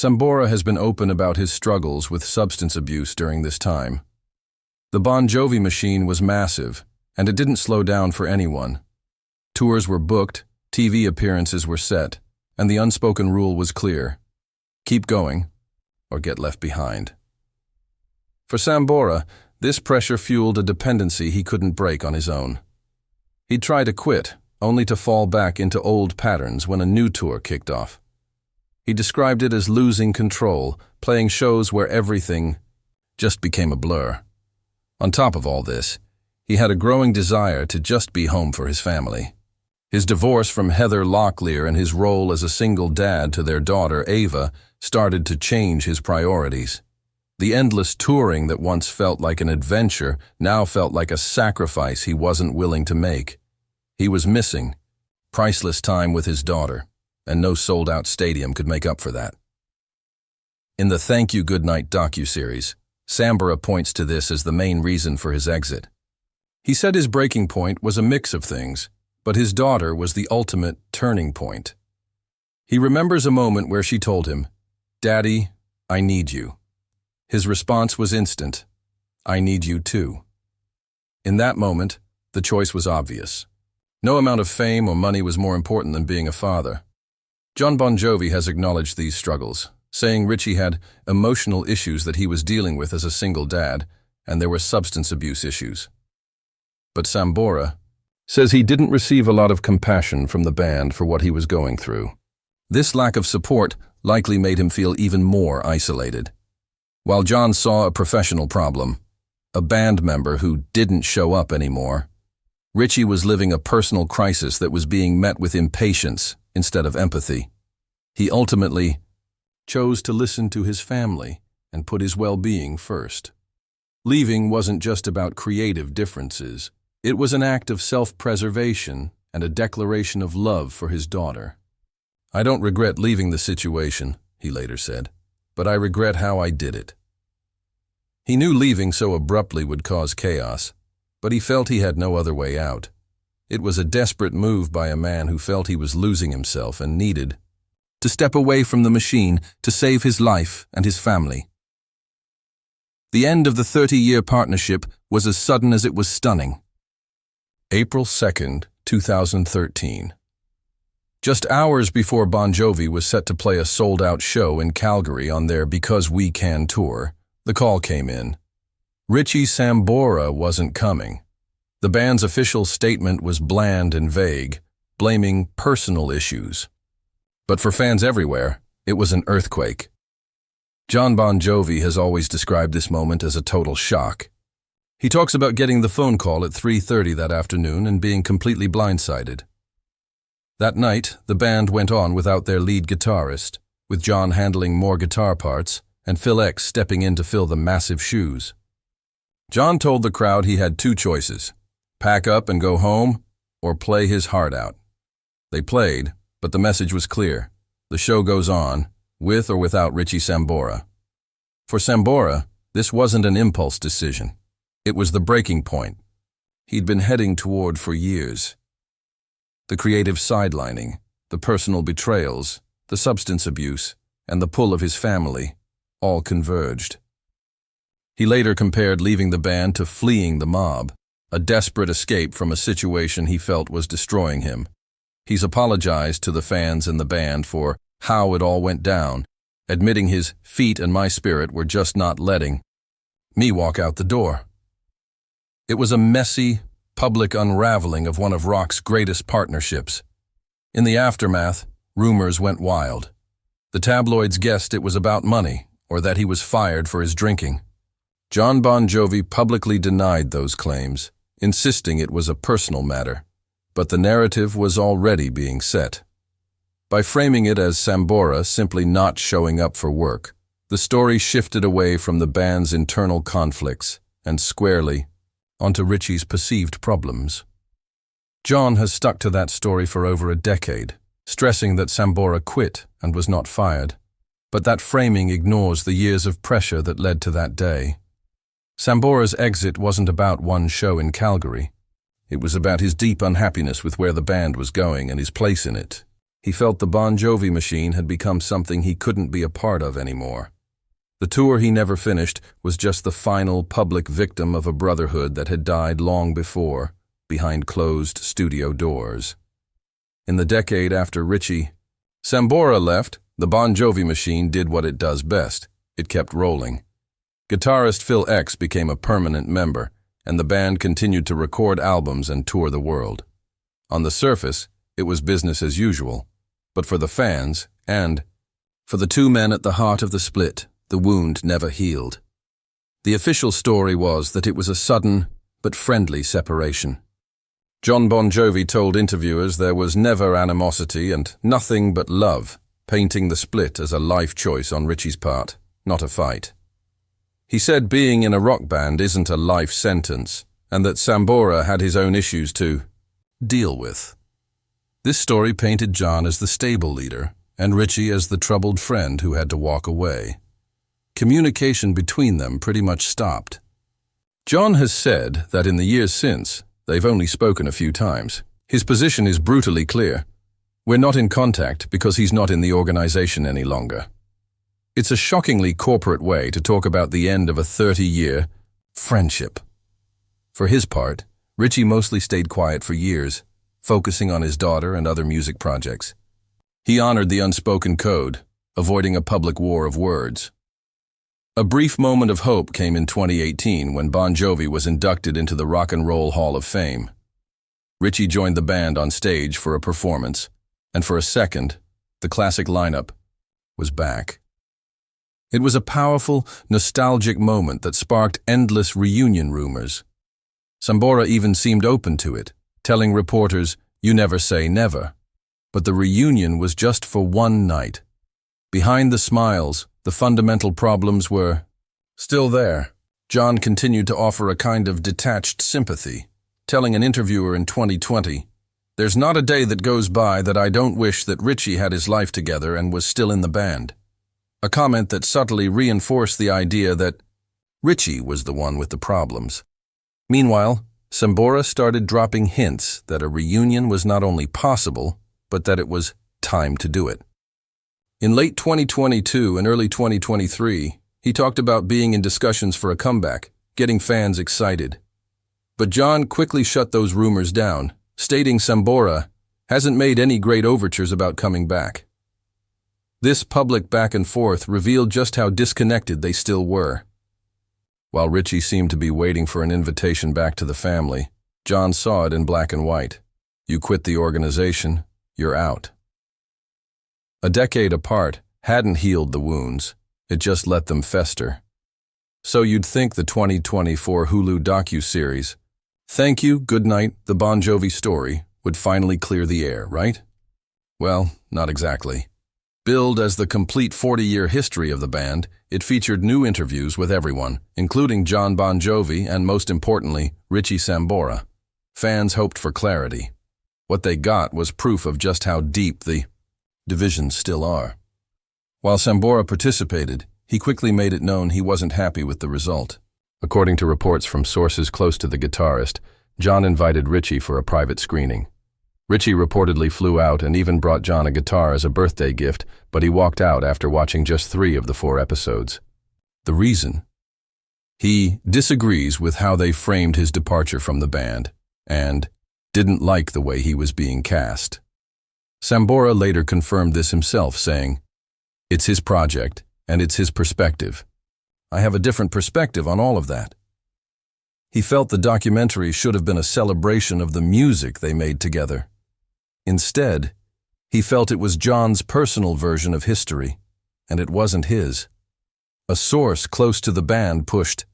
Sambora has been open about his struggles with substance abuse during this time. The Bon Jovi machine was massive, and it didn't slow down for anyone. Tours were booked, TV appearances were set, and the unspoken rule was clear: keep going, or get left behind. For Sambora, this pressure fueled a dependency he couldn't break on his own. He'd try to quit, only to fall back into old patterns when a new tour kicked off. He described it as losing control, playing shows where everything just became a blur. On top of all this, he had a growing desire to just be home for his family. His divorce from Heather Locklear and his role as a single dad to their daughter, Ava, started to change his priorities. The endless touring that once felt like an adventure now felt like a sacrifice he wasn't willing to make. He was missing priceless time with his daughter, and no sold-out stadium could make up for that. In the Thank You Goodnight docuseries, Sambora points to this as the main reason for his exit. He said his breaking point was a mix of things, but his daughter was the ultimate turning point. He remembers a moment where she told him, "Daddy, I need you." His response was instant: "I need you too." In that moment, the choice was obvious. No amount of fame or money was more important than being a father. Jon Bon Jovi has acknowledged these struggles, saying Richie had emotional issues that he was dealing with as a single dad, and there were substance abuse issues. But Sambora says he didn't receive a lot of compassion from the band for what he was going through. This lack of support likely made him feel even more isolated. While Jon saw a professional problem, a band member who didn't show up anymore, Richie was living a personal crisis that was being met with impatience instead of empathy. He ultimately chose to listen to his family and put his well-being first. Leaving wasn't just about creative differences. It was an act of self-preservation and a declaration of love for his daughter. "I don't regret leaving the situation," he later said, "but I regret how I did it." He knew leaving so abruptly would cause chaos, but he felt he had no other way out. It was a desperate move by a man who felt he was losing himself and needed to step away from the machine to save his life and his family. The end of the 30-year partnership was as sudden as it was stunning. April 2nd, 2013. Just hours before Bon Jovi was set to play a sold-out show in Calgary on their Because We Can tour, the call came in. Richie Sambora wasn't coming. The band's official statement was bland and vague, blaming personal issues. But for fans everywhere, it was an earthquake. Jon Bon Jovi has always described this moment as a total shock. He talks about getting the phone call at 3:30 that afternoon and being completely blindsided. That night, the band went on without their lead guitarist, with Jon handling more guitar parts and Phil X stepping in to fill the massive shoes. Jon told the crowd he had two choices: pack up and go home, or play his heart out. They played, but the message was clear. The show goes on, with or without Richie Sambora. For Sambora, this wasn't an impulse decision. It was the breaking point he'd been heading toward for years. The creative sidelining, the personal betrayals, the substance abuse, and the pull of his family all converged. He later compared leaving the band to fleeing the mob, a desperate escape from a situation he felt was destroying him. He's apologized to the fans and the band for how it all went down, admitting his feet and my spirit were just not letting me walk out the door. It was a messy, public unraveling of one of rock's greatest partnerships. In the aftermath, rumors went wild. The tabloids guessed it was about money, or that he was fired for his drinking. Jon Bon Jovi publicly denied those claims, insisting it was a personal matter, but the narrative was already being set. By framing it as Sambora simply not showing up for work, the story shifted away from the band's internal conflicts and squarely onto Richie's perceived problems. Jon has stuck to that story for over a decade, stressing that Sambora quit and was not fired. But that framing ignores the years of pressure that led to that day. Sambora's exit wasn't about one show in Calgary. It was about his deep unhappiness with where the band was going and his place in it. He felt the Bon Jovi machine had become something he couldn't be a part of anymore. The tour he never finished was just the final public victim of a brotherhood that had died long before, behind closed studio doors. In the decade after Richie Sambora left, the Bon Jovi machine did what it does best. It kept rolling. Guitarist Phil X became a permanent member, and the band continued to record albums and tour the world. On the surface, it was business as usual, but for the fans, and for the two men at the heart of the split, the wound never healed. The official story was that it was a sudden but friendly separation. Jon Bon Jovi told interviewers there was never animosity and nothing but love, painting the split as a life choice on Richie's part, not a fight. He said being in a rock band isn't a life sentence, and that Sambora had his own issues to deal with. This story painted Jon as the stable leader, and Richie as the troubled friend who had to walk away. Communication between them pretty much stopped. Jon has said that in the years since, they've only spoken a few times. His position is brutally clear. We're not in contact because he's not in the organization any longer. It's a shockingly corporate way to talk about the end of a 30-year friendship. For his part, Richie mostly stayed quiet for years, focusing on his daughter and other music projects. He honored the unspoken code, avoiding a public war of words. A brief moment of hope came in 2018 when Bon Jovi was inducted into the Rock and Roll Hall of Fame. Richie joined the band on stage for a performance, and for a second, the classic lineup was back. It was a powerful, nostalgic moment that sparked endless reunion rumors. Sambora even seemed open to it, telling reporters, "You never say never." But the reunion was just for one night. Behind the smiles, the fundamental problems were still there. Jon continued to offer a kind of detached sympathy, telling an interviewer in 2020, "There's not a day that goes by that I don't wish that Richie had his life together and was still in the band." A comment that subtly reinforced the idea that Richie was the one with the problems. Meanwhile, Sambora started dropping hints that a reunion was not only possible, but that it was time to do it. In late 2022 and early 2023, he talked about being in discussions for a comeback, getting fans excited. But Jon quickly shut those rumors down, stating Sambora hasn't made any great overtures about coming back. This public back and forth revealed just how disconnected they still were. While Richie seemed to be waiting for an invitation back to the family, Jon saw it in black and white. You quit the organization, you're out. A decade apart hadn't healed the wounds, it just let them fester. So you'd think the 2024 Hulu docu-series, Thank You, Good Night, The Bon Jovi Story, would finally clear the air, right? Well, not exactly. Billed as the complete 40-year history of the band, it featured new interviews with everyone, including Jon Bon Jovi and, most importantly, Richie Sambora. Fans hoped for clarity. What they got was proof of just how deep the divisions still are. While Sambora participated, he quickly made it known he wasn't happy with the result. According to reports from sources close to the guitarist, Jon invited Richie for a private screening. Richie reportedly flew out and even brought Jon a guitar as a birthday gift, but he walked out after watching just 3 of the 4 episodes. The reason? He disagrees with how they framed his departure from the band, and didn't like the way he was being cast. Sambora later confirmed this himself, saying, "It's his project, and it's his perspective. I have a different perspective on all of that." He felt the documentary should have been a celebration of the music they made together. Instead, he felt it was Jon's personal version of history, and it wasn't his. A source close to the band pushed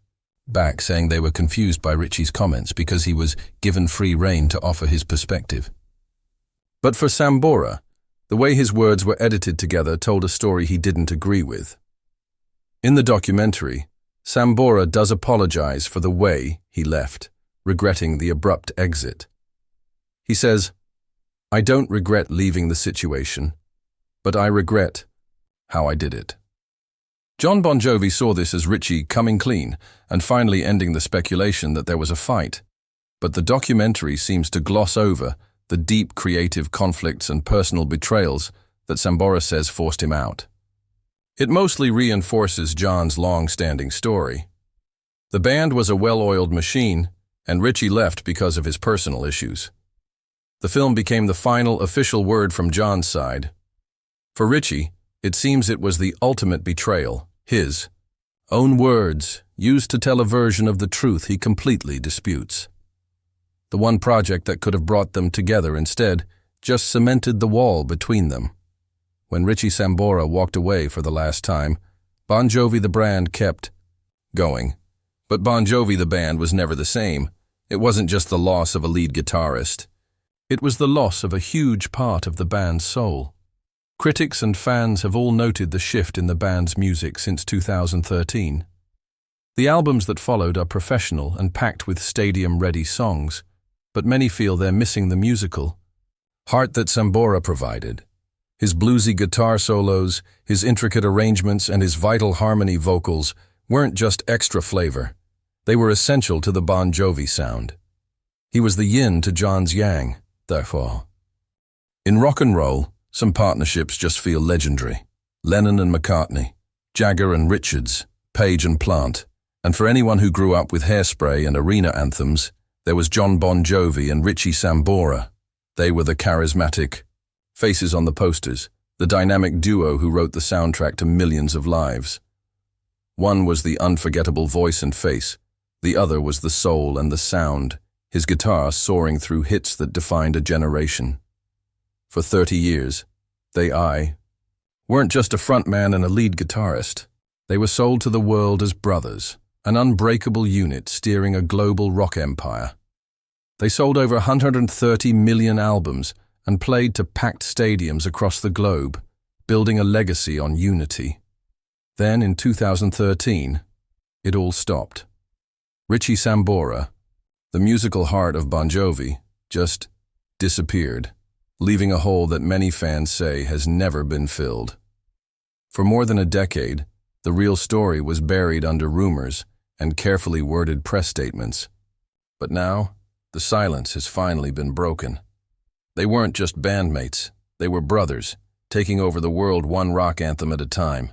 back, saying they were confused by Richie's comments because he was given free rein to offer his perspective. But for Sambora, the way his words were edited together told a story he didn't agree with. In the documentary, Sambora does apologize for the way he left, regretting the abrupt exit. He says, "I don't regret leaving the situation, but I regret how I did it." Jon Bon Jovi saw this as Richie coming clean and finally ending the speculation that there was a fight, but the documentary seems to gloss over the deep creative conflicts and personal betrayals that Sambora says forced him out. It mostly reinforces Jon's long-standing story. The band was a well-oiled machine, and Richie left because of his personal issues. The film became the final official word from Jon's side. For Richie, it seems it was the ultimate betrayal, his own words used to tell a version of the truth he completely disputes. The one project that could have brought them together instead just cemented the wall between them. When Richie Sambora walked away for the last time, Bon Jovi the brand kept going. But Bon Jovi the band was never the same. It wasn't just the loss of a lead guitarist. It was the loss of a huge part of the band's soul. Critics and fans have all noted the shift in the band's music since 2013. The albums that followed are professional and packed with stadium-ready songs, but many feel they're missing the musical heart that Sambora provided. His bluesy guitar solos, his intricate arrangements, and his vital harmony vocals weren't just extra flavor. They were essential to the Bon Jovi sound. He was the yin to Jon's yang, therefore. In rock and roll, some partnerships just feel legendary. Lennon and McCartney, Jagger and Richards, Page and Plant. And for anyone who grew up with Hairspray and arena anthems, there was Jon Bon Jovi and Richie Sambora. They were the charismatic faces on the posters, the dynamic duo who wrote the soundtrack to millions of lives. One was the unforgettable voice and face. The other was the soul and the sound, his guitar soaring through hits that defined a generation. For 30 years, they weren't just a frontman and a lead guitarist. They were sold to the world as brothers, an unbreakable unit steering a global rock empire. They sold over 130 million albums and played to packed stadiums across the globe, building a legacy on unity. Then, in 2013, it all stopped. Richie Sambora, the musical heart of Bon Jovi, just disappeared, leaving a hole that many fans say has never been filled. For more than a decade, the real story was buried under rumors and carefully worded press statements. But now, the silence has finally been broken. They weren't just bandmates, they were brothers, taking over the world one rock anthem at a time.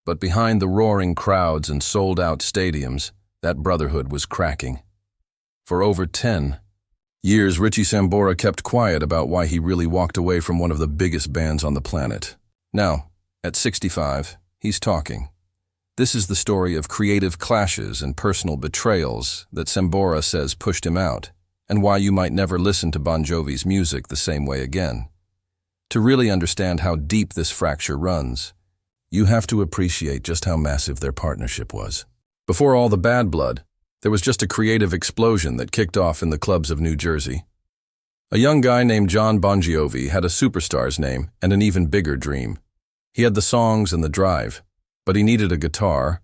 But behind the roaring crowds and sold-out stadiums, that brotherhood was cracking. For over 10 years, Richie Sambora kept quiet about why he really walked away from one of the biggest bands on the planet. Now, at 65, he's talking. This is the story of creative clashes and personal betrayals that Sambora says pushed him out, and why you might never listen to Bon Jovi's music the same way again. To really understand how deep this fracture runs, you have to appreciate just how massive their partnership was. Before all the bad blood, there was just a creative explosion that kicked off in the clubs of New Jersey. A young guy named Jon Bon Jovi had a superstar's name and an even bigger dream. He had the songs and the drive, but he needed a guitar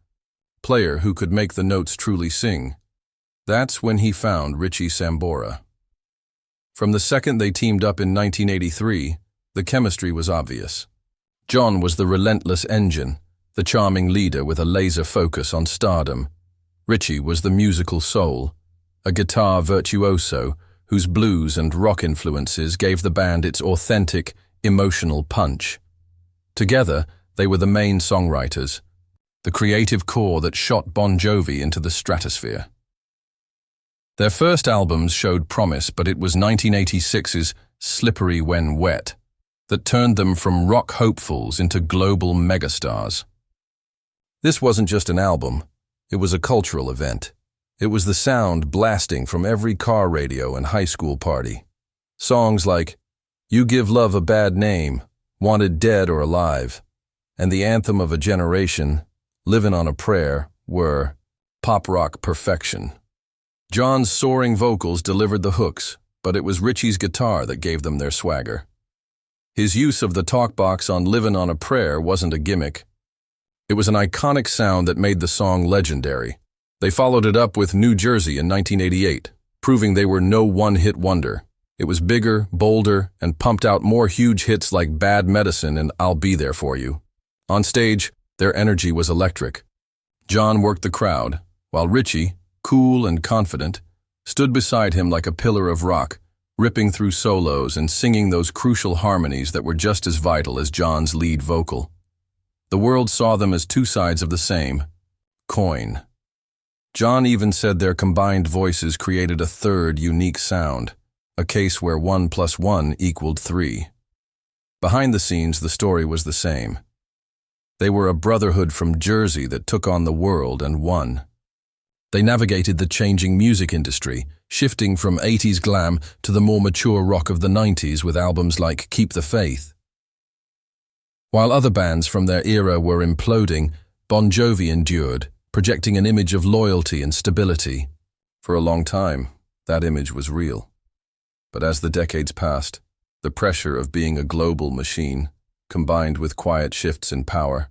player who could make the notes truly sing. That's when he found Richie Sambora. From the second they teamed up in 1983, the chemistry was obvious. Jon was the relentless engine, the charming leader with a laser focus on stardom. Richie was the musical soul, a guitar virtuoso whose blues and rock influences gave the band its authentic, emotional punch. Together, they were the main songwriters, the creative core that shot Bon Jovi into the stratosphere. Their first albums showed promise, but it was 1986's Slippery When Wet that turned them from rock hopefuls into global megastars. This wasn't just an album, it was a cultural event. It was the sound blasting from every car radio and high school party. Songs like You Give Love a Bad Name, Wanted Dead or Alive, and the anthem of a generation, Livin' on a Prayer, were pop rock perfection. Jon's soaring vocals delivered the hooks, but it was Richie's guitar that gave them their swagger. His use of the talkbox on Livin' on a Prayer wasn't a gimmick. It was an iconic sound that made the song legendary. They followed it up with New Jersey in 1988, proving they were no one-hit wonder. It was bigger, bolder, and pumped out more huge hits like Bad Medicine and I'll Be There For You. On stage, their energy was electric. Jon worked the crowd, while Richie, cool and confident, stood beside him like a pillar of rock, ripping through solos and singing those crucial harmonies that were just as vital as Jon's lead vocal. The world saw them as two sides of the same coin. Jon even said their combined voices created a third unique sound, a case where 1 + 1 = 3. Behind the scenes, the story was the same. They were a brotherhood from Jersey that took on the world and won. They navigated the changing music industry, shifting from 80s glam to the more mature rock of the 90s with albums like Keep the Faith. While other bands from their era were imploding, Bon Jovi endured, projecting an image of loyalty and stability. For a long time, that image was real. But as the decades passed, the pressure of being a global machine, combined with quiet shifts in power,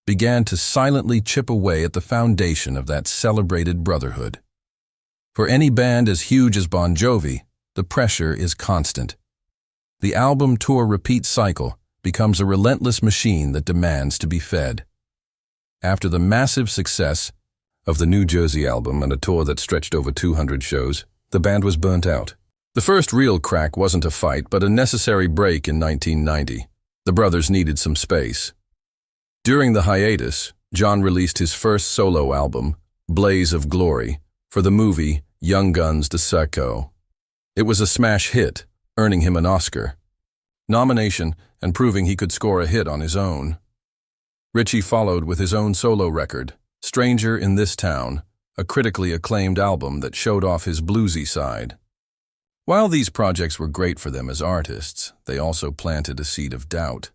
began to silently chip away at the foundation of that celebrated brotherhood. For any band as huge as Bon Jovi, the pressure is constant. The album tour repeat cycle becomes a relentless machine that demands to be fed. After the massive success of the New Jersey album and a tour that stretched over 200 shows, the band was burnt out. The first real crack wasn't a fight, but a necessary break in 1990. The brothers needed some space. During the hiatus, Jon released his first solo album, Blaze of Glory, for the movie Young Guns de Psycho. It was a smash hit, earning him an Oscar nomination and proving he could score a hit on his own. Richie followed with his own solo record, Stranger in This Town, a critically acclaimed album that showed off his bluesy side. While these projects were great for them as artists, they also planted a seed of doubt.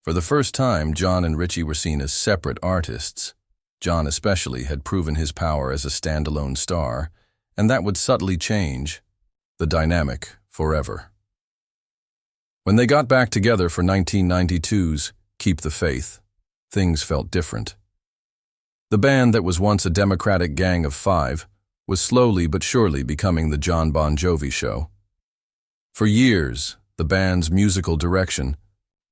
For the first time, Jon and Richie were seen as separate artists. Jon especially had proven his power as a standalone star, and that would subtly change the dynamic forever. When they got back together for 1992's Keep the Faith, things felt different. The band that was once a democratic gang of five was slowly but surely becoming the Jon Bon Jovi Show. For years, the band's musical direction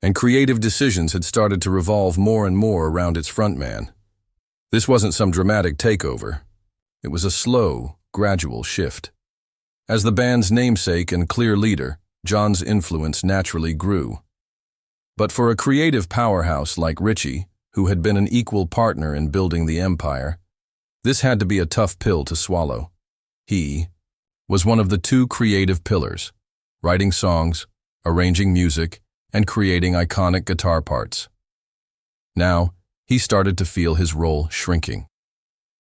and creative decisions had started to revolve more and more around its frontman. This wasn't some dramatic takeover. It was a slow, gradual shift. As the band's namesake and clear leader, Jon's influence naturally grew. But for a creative powerhouse like Richie, who had been an equal partner in building the empire, this had to be a tough pill to swallow. He was one of the two creative pillars, writing songs, arranging music, and creating iconic guitar parts. Now, he started to feel his role shrinking.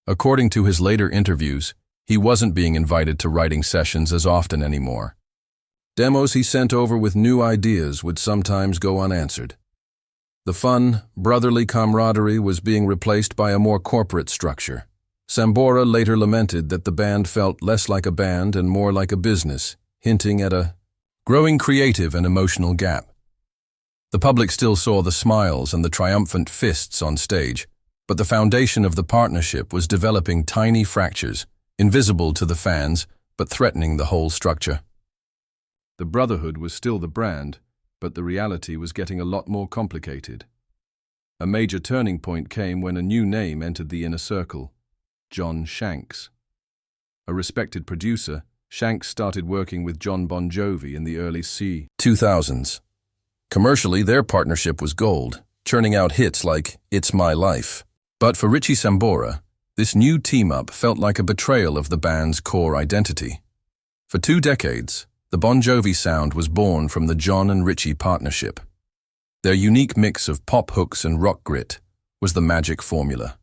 According to his later interviews, he wasn't being invited to writing sessions as often anymore. Demos he sent over with new ideas would sometimes go unanswered. The fun, brotherly camaraderie was being replaced by a more corporate structure. Sambora later lamented that the band felt less like a band and more like a business, hinting at a growing creative and emotional gap. The public still saw the smiles and the triumphant fists on stage, but the foundation of the partnership was developing tiny fractures, invisible to the fans, but threatening the whole structure. The brotherhood was still the brand, but the reality was getting a lot more complicated. A major turning point came when a new name entered the inner circle: Jon Shanks. A respected producer, Shanks started working with Jon Bon Jovi in the early 2000s. Commercially, their partnership was gold, churning out hits like It's My Life. But for Richie Sambora, this new team-up felt like a betrayal of the band's core identity. For 2 decades, the Bon Jovi sound was born from the Jon and Richie partnership. Their unique mix of pop hooks and rock grit was the magic formula.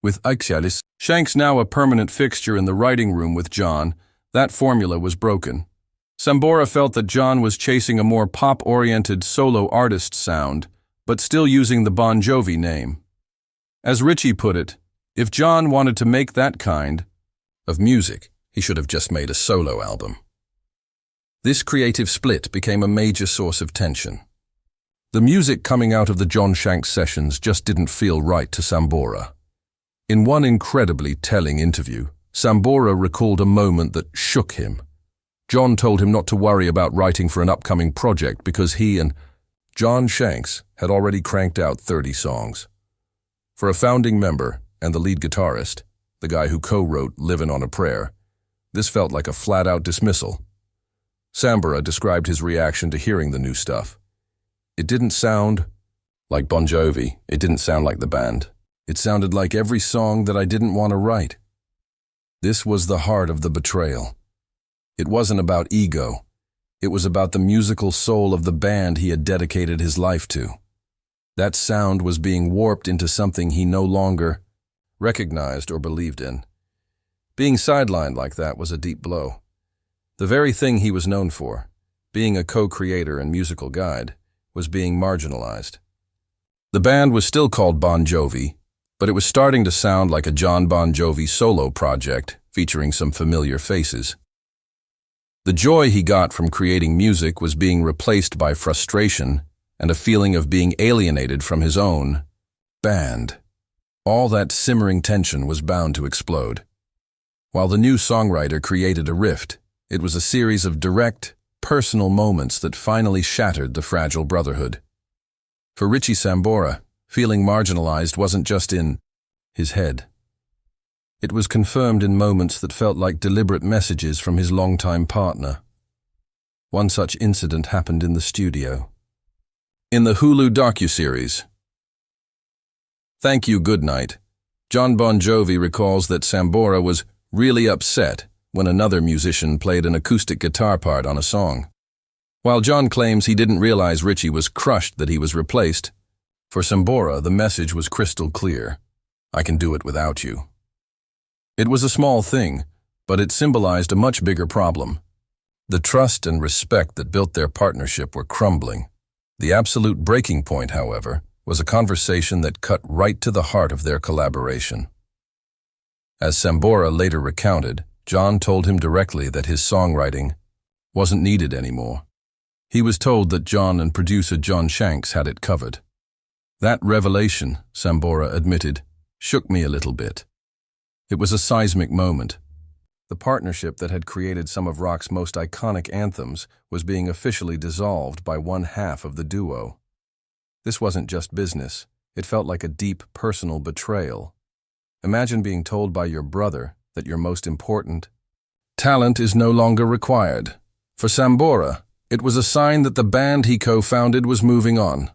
With Shanks now a permanent fixture in the writing room with Jon, that formula was broken. Sambora felt that Jon was chasing a more pop-oriented solo artist sound, but still using the Bon Jovi name. As Richie put it, if Jon wanted to make that kind of music, he should have just made a solo album. This creative split became a major source of tension. The music coming out of the Jon Shanks sessions just didn't feel right to Sambora. In one incredibly telling interview, Sambora recalled a moment that shook him. Jon told him not to worry about writing for an upcoming project because he and Jon Shanks had already cranked out 30 songs. For a founding member and the lead guitarist, the guy who co-wrote Livin' on a Prayer, this felt like a flat-out dismissal. Sambora described his reaction to hearing the new stuff. It didn't sound like Bon Jovi. It didn't sound like the band. It sounded like every song that I didn't want to write. This was the heart of the betrayal. It wasn't about ego. It was about the musical soul of the band he had dedicated his life to. That sound was being warped into something he no longer recognized or believed in. Being sidelined like that was a deep blow. The very thing he was known for, being a co-creator and musical guide, was being marginalized. The band was still called Bon Jovi, but it was starting to sound like a Jon Bon Jovi solo project featuring some familiar faces. The joy he got from creating music was being replaced by frustration and a feeling of being alienated from his own band. All that simmering tension was bound to explode. While the new songwriter created a rift, it was a series of direct, personal moments that finally shattered the fragile brotherhood. For Richie Sambora, feeling marginalized wasn't just in his head. It was confirmed in moments that felt like deliberate messages from his longtime partner. One such incident happened in the studio. In the Hulu docuseries, Thank You Goodnight, Jon Bon Jovi recalls that Sambora was really upset when another musician played an acoustic guitar part on a song. While Jon claims he didn't realize Richie was crushed that he was replaced, for Sambora the message was crystal clear. I can do it without you. It was a small thing, but it symbolized a much bigger problem. The trust and respect that built their partnership were crumbling. The absolute breaking point, however, was a conversation that cut right to the heart of their collaboration. As Sambora later recounted, Jon told him directly that his songwriting wasn't needed anymore. He was told that Jon and producer John Shanks had it covered. That revelation, Sambora admitted, shook me a little bit. It was a seismic moment. The partnership that had created some of rock's most iconic anthems was being officially dissolved by one half of the duo. This wasn't just business. It felt like a deep, personal betrayal. Imagine being told by your brother that your most important talent is no longer required. For Sambora, it was a sign that the band he co-founded was moving on.